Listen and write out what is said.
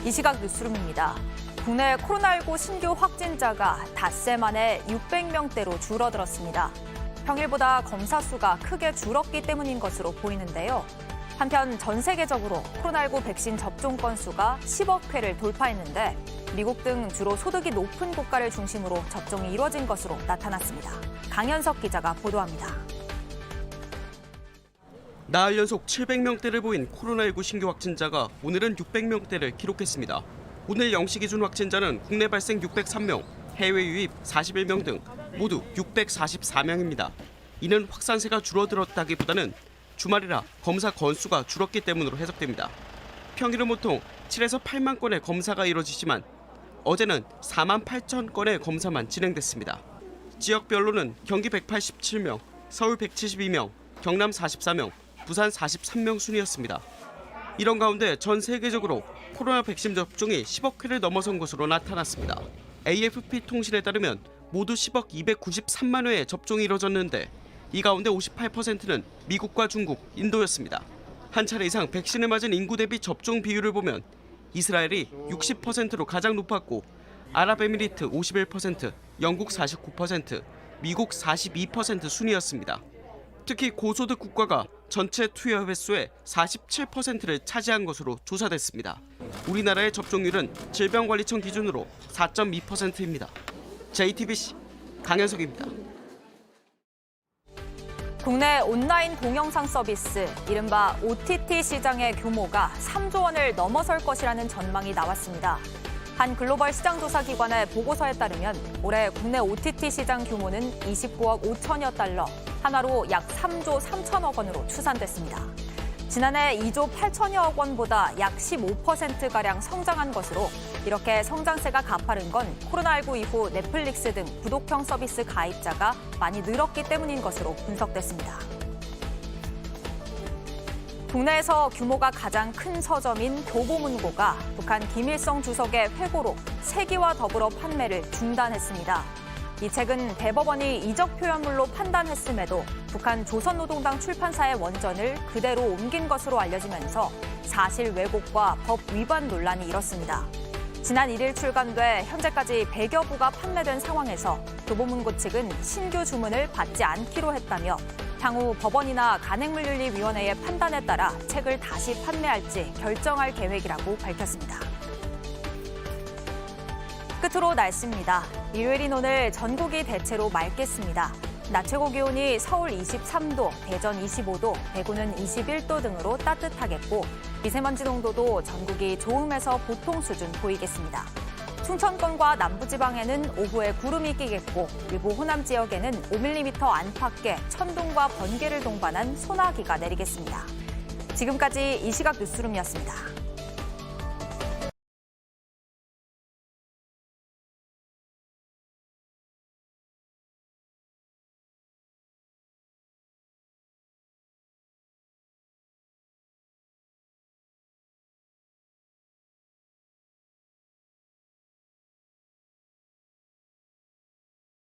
이 시각 뉴스룸입니다. 국내 코로나19 신규 확진자가 닷새 만에 600명대로 줄어들었습니다. 평일보다 검사 수가 크게 줄었기 때문인 것으로 보이는데요. 한편 전 세계적으로 코로나19 백신 접종 건수가 10억 회를 돌파했는데 미국 등 주로 소득이 높은 국가를 중심으로 접종이 이뤄진 것으로 나타났습니다. 강현석 기자가 보도합니다. 나흘 연속 700명대를 보인 코로나19 신규 확진자가 오늘은 600명대를 기록했습니다. 오늘 0시 기준 확진자는 국내 발생 603명, 해외 유입 41명 등 모두 644명입니다. 이는 확산세가 줄어들었다기보다는 주말이라 검사 건수가 줄었기 때문으로 해석됩니다. 평일은 보통 7에서 8만 건의 검사가 이뤄지지만 어제는 4만 8천 건의 검사만 진행됐습니다. 지역별로는 경기 187명, 서울 172명, 경남 44명, 부산 43명 순이었습니다. 이런 가운데 전 세계적으로 코로나 백신 접종이 10억 회를 넘어선 것으로 나타났습니다. AFP 통신에 따르면 모두 10억 293만 회의 접종이 이뤄졌는데 이 가운데 58%는 미국과 중국, 인도였습니다. 한 차례 이상 백신을 맞은 인구 대비 접종 비율을 보면 이스라엘이 60%로 가장 높았고 아랍에미리트 51%, 영국 49%, 미국 42% 순이었습니다. 특히 고소득 국가가 전체 투여 횟수의 47%를 차지한 것으로 조사됐습니다. 우리나라의 접종률은 질병관리청 기준으로 4.2%입니다. JTBC 강현석입니다. 국내 온라인 동영상 서비스, 이른바 OTT 시장의 규모가 3조 원을 넘어설 것이라는 전망이 나왔습니다. 한 글로벌 시장조사 기관의 보고서에 따르면 올해 국내 OTT 시장 규모는 29억 5천여 달러, 한화로 약 3조 3천억 원으로 추산됐습니다. 지난해 2조 8천여억 원보다 약 15%가량 성장한 것으로 이렇게 성장세가 가파른 건 코로나19 이후 넷플릭스 등 구독형 서비스 가입자가 많이 늘었기 때문인 것으로 분석됐습니다. 국내에서 규모가 가장 큰 서점인 교보문고가 북한 김일성 주석의 회고록 세기와 더불어 판매를 중단했습니다. 이 책은 대법원이 이적 표현물로 판단했음에도 북한 조선노동당 출판사의 원전을 그대로 옮긴 것으로 알려지면서 사실 왜곡과 법 위반 논란이 일었습니다. 지난 1일 출간돼 현재까지 100여 부가 판매된 상황에서 교보문고 측은 신규 주문을 받지 않기로 했다며 향후 법원이나 간행물윤리위원회의 판단에 따라 책을 다시 판매할지 결정할 계획이라고 밝혔습니다. 끝으로 날씨입니다. 일요일인 오늘 전국이 대체로 맑겠습니다. 낮 최고 기온이 서울 23도, 대전 25도, 대구는 21도 등으로 따뜻하겠고 미세먼지 농도도 전국이 좋음에서 보통 수준 보이겠습니다. 충청권과 남부지방에는 오후에 구름이 끼겠고 일부 호남 지역에는 5mm 안팎의 천둥과 번개를 동반한 소나기가 내리겠습니다. 지금까지 이 시각 뉴스룸이었습니다.